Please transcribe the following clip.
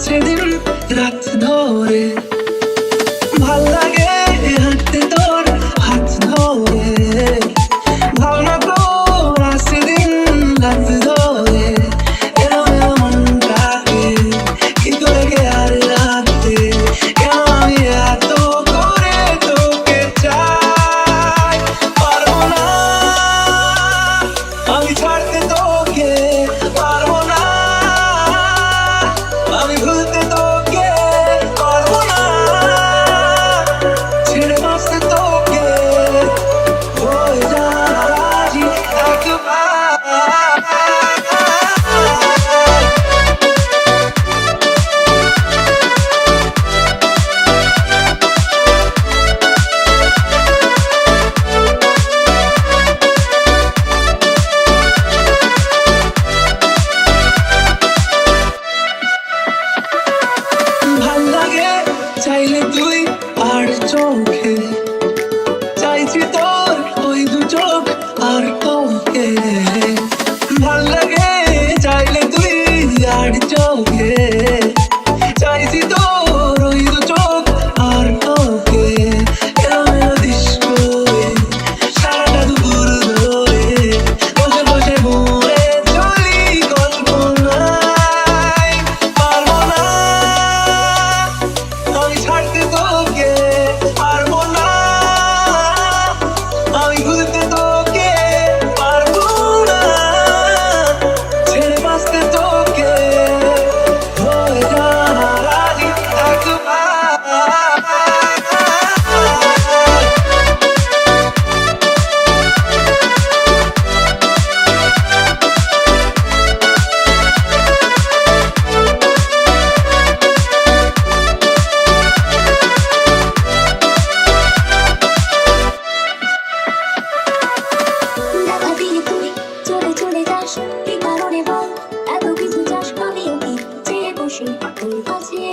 সেদিন রাত ধরে ভাল লাগে হাঁটতে তোর হাত ধরে ভাবনা তোর সেদিন রাত ধরে এলো এলো মনটাকে কি করে গে আর রাতে কেন আমি এত করে তোকে চাই পারবো না আমি ছাড়তে তোকে পারবো না আমি ভুলতে তোকে পারবো না ছেড়ে বাঁচতে তোকে হয়ে যা রাজি একবার ভাল লাগে চাইলে তুই আর চোখে চাইছি তোর ওই দু চোখ আর তোকে ভাল লাগে চাইলে তুই আর চোখে চাইছি তোর ওই দু চোখ আর তোকে এলো এলো ডিস্কো সারাটা দুপুর ধরে বসে বসে ঘুরে চলি কল্পনায় পারবো না আমি ছাড়তে তোকে পারবো না আমি ভুলতে তোকে পারবো না ছেড়ে বাঁচতে তোকে হয়ে যা রাজি একবার দেখা দিয়ে তুই চলে চলে যাস কি কারণে বল এত কিছু চাস আমিও কি চেয়ে বসে তোর কাছে